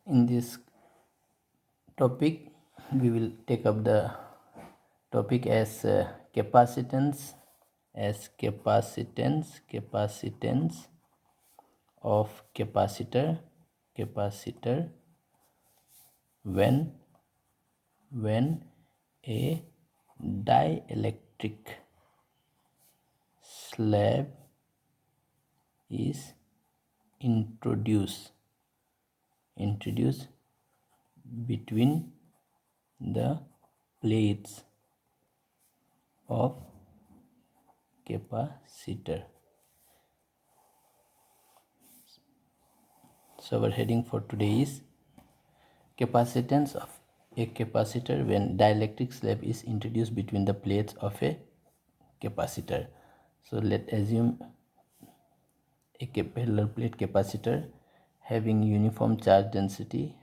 In this topic, we will take up the topic as capacitance, capacitance of capacitor when a dielectric slab is introduced between the plates of capacitor. So our heading for today is capacitance of a capacitor when dielectric slab is introduced between the plates of a capacitor. So let's assume a parallel plate capacitor having uniform charge density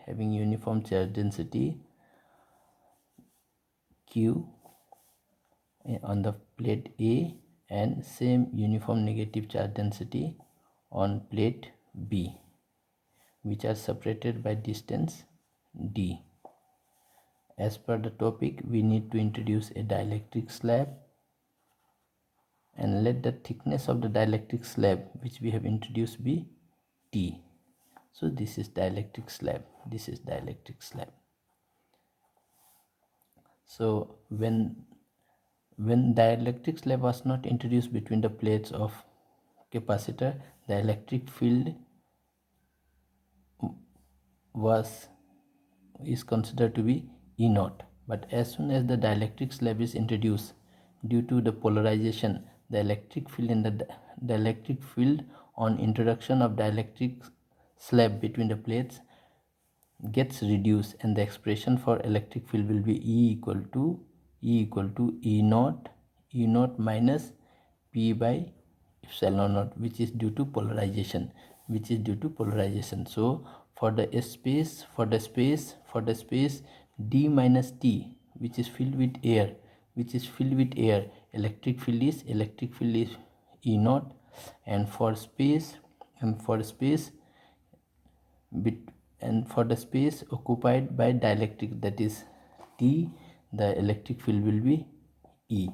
Q on the plate A and same uniform negative charge density on plate B, which are separated by distance d. As per the topic, we need to introduce a dielectric slab and let the thickness of the dielectric slab which we have introduced be T. So this is dielectric slab. So when dielectric slab was not introduced between the plates of capacitor, the electric field is considered to be E naught. But as soon as the dielectric slab is introduced, due to the polarization, the electric field on introduction of dielectric slab between the plates gets reduced, and the expression for electric field will be E equal to E naught minus P by epsilon naught, which is due to polarization. So for the space d minus t, which is filled with air, electric field is E naught, and for the space occupied by dielectric, that is T, the electric field will be E.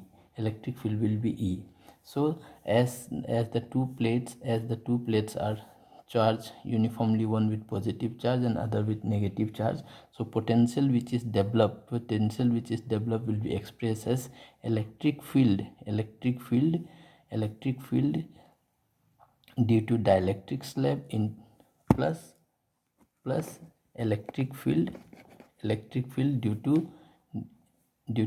So as the two plates are charged uniformly, one with positive charge and other with negative charge, so potential which is developed will be expressed as electric field due to dielectric slab in plus electric field due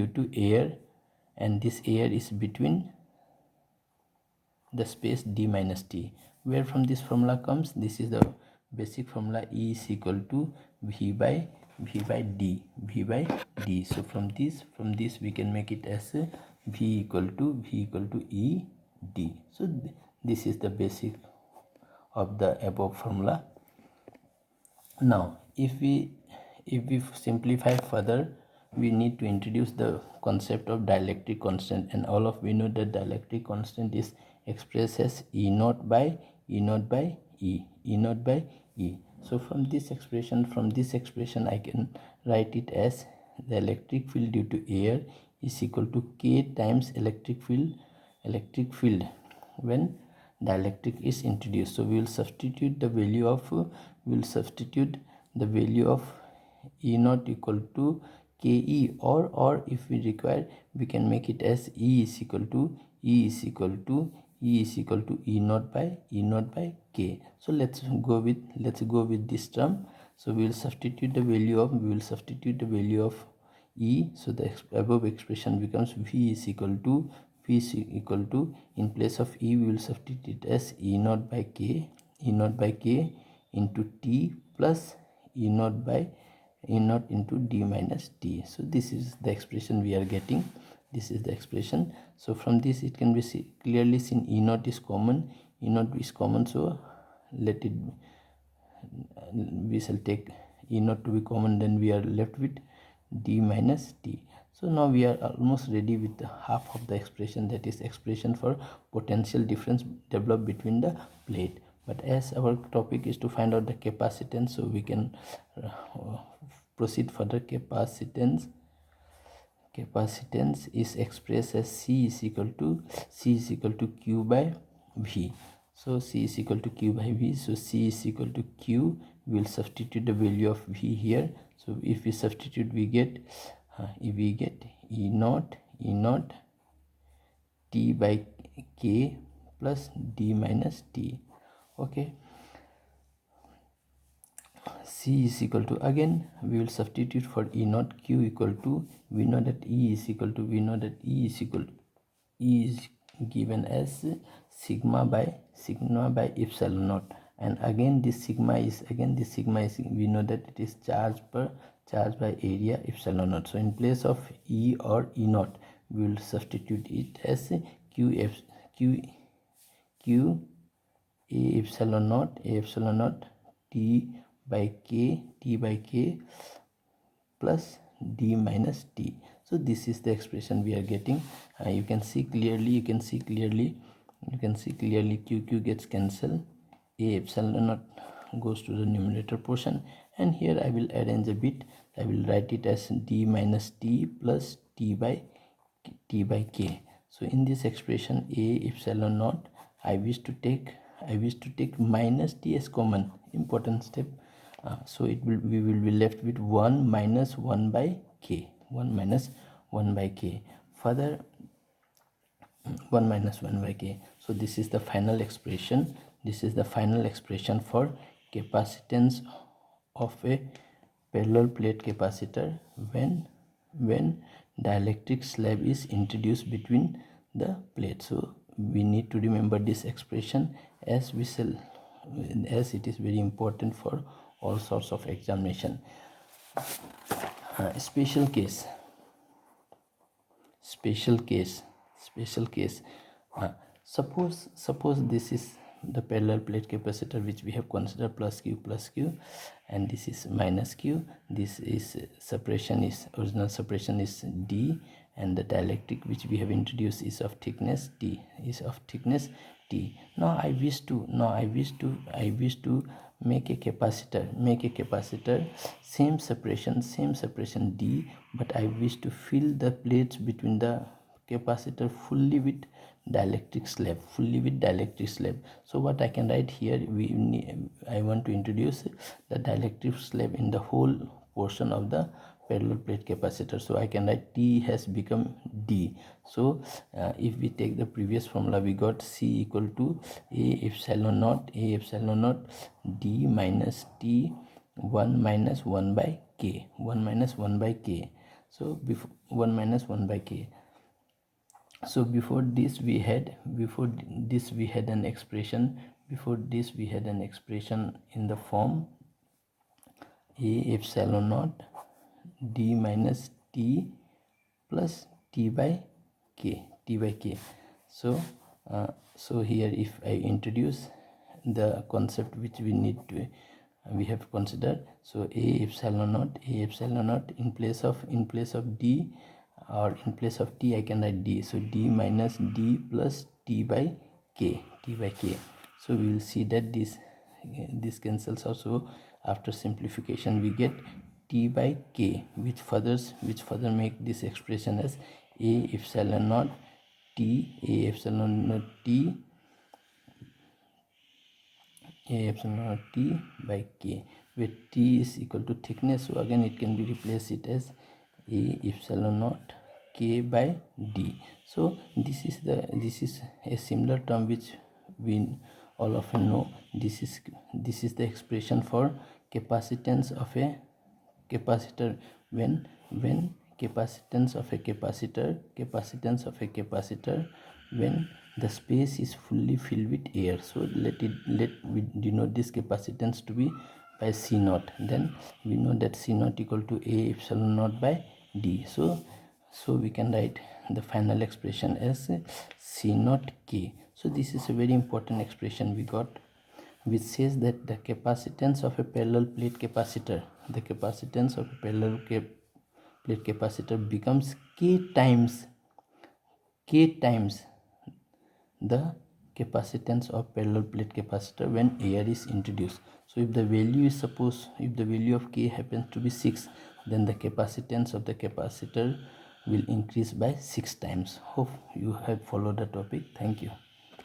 to air, and this air is between the space d minus t. Where from this formula comes? This is the basic formula, E is equal to V by D. So from this we can make it as V equal to E D. So this is the basic of the above formula. Now if we simplify further, we need to introduce the concept of dielectric constant, and all of we know that dielectric constant is expressed as E naught by E. So from this expression I can write it as the electric field due to air is equal to K times electric field when dielectric is introduced. So we will substitute the value of E naught equal to Ke, or if we require, we can make it as E is equal to E naught by K. So let's go with this term. So we will substitute the value of E. So the above expression becomes V is equal to in place of E we will substitute as E naught by K into T plus E naught into D minus T. So this is the expression we are getting. So from this it can be clearly seen E naught is common. So we shall take E naught to be common, then we are left with D minus T. So now we are almost ready with the half of the expression, that is expression for potential difference developed between the plate. But as our topic is to find out the capacitance, so we can proceed further. Capacitance is expressed as C is equal to Q by V. So C is equal to Q by V. So C is equal to Q. We will substitute the value of V here. So if we substitute, we get E naught T by K plus D minus T. Okay. C is equal to, again we will substitute for E naught. Q equal to, we know that E is given as sigma by epsilon naught, and again this sigma is we know that it is charge by area epsilon naught. So in place of E or E naught, we will substitute it as Q A epsilon naught T by K plus D minus T. So this is the expression we are getting. You can see clearly Q gets cancelled, A epsilon naught goes to the numerator portion, and here I will arrange a bit. I will write it as D minus T plus T by K. So in this expression, A epsilon naught, I wish to take minus T as common. Important step. So we will be left with 1 minus 1 by K. Further, 1 minus 1 by K. So this is the final expression. For capacitance of a parallel plate capacitor when dielectric slab is introduced between the plates. So we need to remember this expression as it is very important for all sorts of examination. Special case. Suppose this is the parallel plate capacitor which we have considered plus Q, and this is minus Q. This is original separation is D, and the dielectric which we have introduced is of thickness T. Now I wish to make a capacitor, same separation D, but I wish to fill the plates between the capacitor fully with dielectric slab. So what I can write here, I want to introduce the dielectric slab in the whole portion of the parallel plate capacitor. So I can write T has become D. So if we take the previous formula, we got C equal to A epsilon naught D minus T 1 minus 1 by K. So before 1 minus 1 by K. So before this we had an expression. In the form A epsilon naught D minus T plus T by K. So here if I introduce the concept which we have considered, so A epsilon naught in place of D, or in place of T I can write D. So D minus D plus T by K. So we will see that this cancels out. So after simplification we get T by K, which further make this expression as A epsilon naught T by K, where T is equal to thickness. So again it can be replaced it as A epsilon naught K by D. So this is a similar term which we all often know. This is the expression for capacitance of a capacitor when capacitance of a capacitor when the space is fully filled with air. So let we denote this capacitance to be by C naught. Then we know that C naught equal to A epsilon naught by D. So we can write the final expression as C naught K. So this is a very important expression we got, which says that the capacitance of a parallel plate capacitor becomes K times the capacitance of parallel plate capacitor when air is introduced. So if the value is if the value of K happens to be 6, then the capacitance of the capacitor will increase by 6 times. Hope you have followed the topic. Thank you.